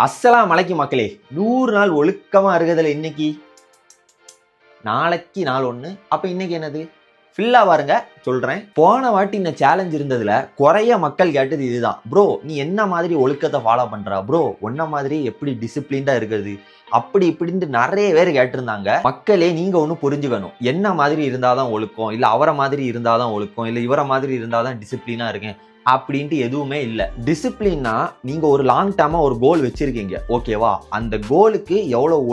அஸ்ஸலாம் அலைக்கும் மக்களே. 100 நாள் ஒழுக்கமா இருக்கிறதுல இன்னைக்கு நாளைக்கு நாள் ஒன்று, அப்போ இன்னைக்கு என்னது ஃபில்லா பாருங்க சொல்றேன். போன வாட்டி இந்த சேலஞ்ச் இருந்ததுல குறைய மக்கள் கேட்டது இதுதான். ப்ரோ நீ என்ன மாதிரி ஒழுக்கத்தை ஃபாலோ பண்ற ப்ரோ, ஒன்ன மாதிரி எப்படி டிசிப்ளின்டா இருக்கிறது அப்படி இப்படின்ட்டு நிறைய பேர் கேட்டிருந்தாங்க. மக்களே நீங்க ஒண்ணு புரிஞ்சுக்கணும், என்ன மாதிரி இருந்தாதான் ஒழுக்கம், இல்ல அவரை மாதிரி இருந்தாதான் ஒழுக்கம், இல்ல இவரை மாதிரி இருந்தாதான் டிசிப்ளினா இருக்கேன் அப்படின்ட்டு எதுவுமே இல்லை. டிசிப்ளின்னா நீங்க ஒரு லாங் டேர்மா ஒரு கோல் வச்சிருக்கீங்க, ஓகேவா? அந்த கோலுக்கு எவ்வளவு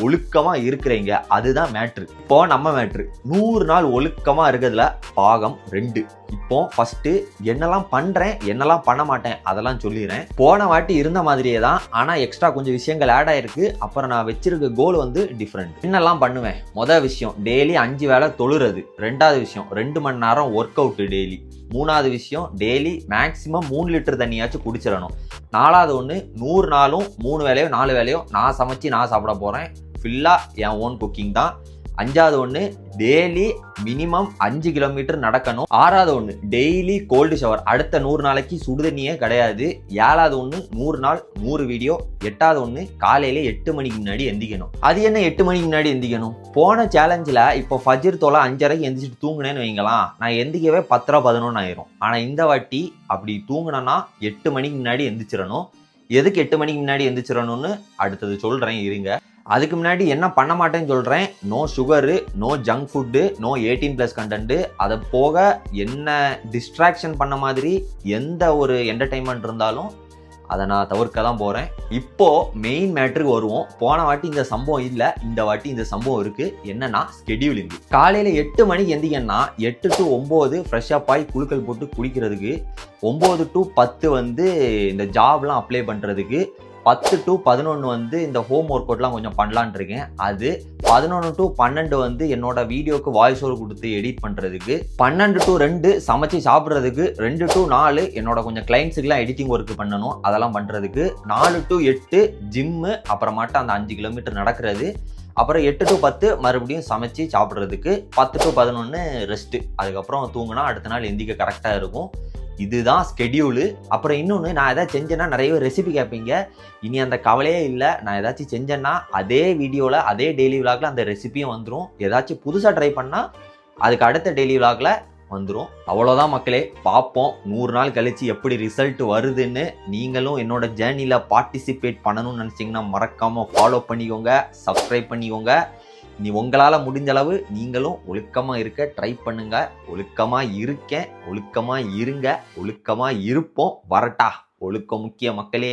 ஒழுக்கமா இருக்கிறீங்க அதுதான் மேட்ரு. இப்போ நம்ம மேட்ரு 100 நாள் ஒழுக்கமா இருக்கிறதுல பாகம் 2. இப்போ ஃபர்ஸ்ட் என்னெல்லாம் பண்றேன் என்னெல்லாம் பண்ண மாட்டேன் அதெல்லாம் சொல்லிடுறேன். போன வாட்டி இருந்த மாதிரியே தான், ஆனா எக்ஸ்ட்ரா கொஞ்சம் விஷயங்கள் ஆட் ஆயிருக்கு. அப்புறம் நான் வச்சிருக்க கோல் வந்து டிஃப்ரெண்ட். என்னெல்லாம் பண்ணுவேன்? மொதல் விஷயம் டெய்லி 5 வேளை தொழுறது. 2வது விஷயம் 2 மணி நேரம் ஒர்க் அவுட் டெய்லி. 3வது விஷயம் டெய்லி மேக்ஸிமம் 3 லிட்டர் தண்ணியாச்சும் குடிச்சிடணும். 4வது ஒன்று 100 நாளும் 3 வேலையோ 4 வேலையோ நான் சமைச்சு நான் சாப்பிட போகிறேன். ஃபுல்லாக என் ஓன் குக்கிங் தான். 5வது ஒன்று டெய்லி மினிமம் 5 கிலோமீட்டர் நடக்கணும். 6வது ஒன்று டெய்லி கோல்டு ஷவர். அடுத்த 100 நாளைக்கு சுடுதண்ணியே கிடையாது. 7வது ஒன்று 100 நாள் 100 வீடியோ. 8வது ஒன்று காலையில 8 மணிக்கு முன்னாடி எந்திக்கணும். அது என்ன 8 மணிக்கு முன்னாடி எந்திக்கணும்? போன சேலஞ்சில் இப்போ ஃபஜ்ர் தொலை 5:30 எந்திரிச்சிட்டு தூங்குனேன்னு வைங்களாம், நான் எந்திக்கவே 10:30 11 ஆயிரும். ஆனால் இந்த வாட்டி அப்படி தூங்குனேன்னா 8 மணிக்கு முன்னாடி எந்திரிச்சிடணும். எதுக்கு 8 மணிக்கு முன்னாடி எந்திரிச்சிடணும்னு அடுத்தது சொல்கிறேன் இருங்க. அதுக்கு முன்னாடி என்ன பண்ண மாட்டேன்னு சொல்கிறேன். No sugar, no junk food, no 18+ content. அதை போக என்ன டிஸ்ட்ராக்ஷன் பண்ண மாதிரி எந்த ஒரு என்டர்டைன்மெண்ட் இருந்தாலும் அதை நான் தவிர்க்க தான் போகிறேன். இப்போது மெயின் மேட்ருக்கு வருவோம். போன வாட்டி இந்த சம்பவம் இல்லை, இந்த வாட்டி இந்த சம்பவம் இருக்குது. என்னன்னா ஸ்கெடியூலிங். காலையில் 8 மணிக்கு எந்திங்கன்னா 8 to 9 ஃப்ரெஷ்ஷப் ஆகி குளுக்கல் போட்டு குடிக்கிறதுக்கு, 9 to 10 வந்து இந்த ஜாப்லாம் அப்ளை பண்ணுறதுக்கு, 10 to 11 வந்து இந்த ஹோம் ஒர்க் அவுட்லாம் கொஞ்சம் பண்ணலான் இருக்கேன். அது 11 to 12 வந்து என்னோட வீடியோக்கு வாய்ஸ் ஓவர் கொடுத்து எடிட் பண்ணுறதுக்கு, 12 to 2 சமைச்சு சாப்பிட்றதுக்கு, 2 to 4 என்னோட கொஞ்சம் கிளைண்ட்ஸுக்குலாம் எடிட்டிங் ஒர்க் பண்ணணும் அதெல்லாம் பண்ணுறதுக்கு, 4 to 8 ஜிம்மு, அப்புறமாட்ட அந்த 5 கிலோமீட்டர் நடக்கிறது, அப்புறம் 8 to 10 மறுபடியும் சமைச்சு சாப்பிட்றதுக்கு, 10 to 11 ரெஸ்ட்டு. அதுக்கப்புறம் தூங்கினா அடுத்த நாள் எந்திக்க கரெக்டாக இருக்கும். இதுதான் ஸ்கெடியூலு. அப்புறம் இன்னொன்று, நான் ஏதாச்சும் செஞ்சேன்னா நிறைய ரெசிபி கேட்பீங்க. இனி அந்த கவலையே இல்லை. நான் ஏதாச்சும் செஞ்சேன்னா அதே வீடியோவில் அதே டெய்லி விலாகில் அந்த ரெசிபியும் வந்துடும். ஏதாச்சும் புதுசாக ட்ரை பண்ணால் அதுக்கு அடுத்த டெய்லி விலாகில் வந்துடும். அவ்வளோதான் மக்களே, பார்ப்போம் 100 நாள் கழிச்சு எப்படி ரிசல்ட் வருதுன்னு. நீங்களும் என்னோட ஜேர்னியில் பார்ட்டிசிபேட் பண்ணணும்னு நினச்சிங்கன்னா மறக்காமல் ஃபாலோ பண்ணிக்கோங்க, சப்ஸ்கிரைப் பண்ணிக்கோங்க. நீ உங்களால் முடிஞ்ச அளவு நீங்களும் ஒழுக்கமாக இருக்க ட்ரை பண்ணுங்க. ஒழுக்கமாக இருக்கேன், ஒழுக்கமாக இருங்க, ஒழுக்கமாக இருப்போம். வரட்டா? ஒழுக்கம் முக்கிய மக்களே.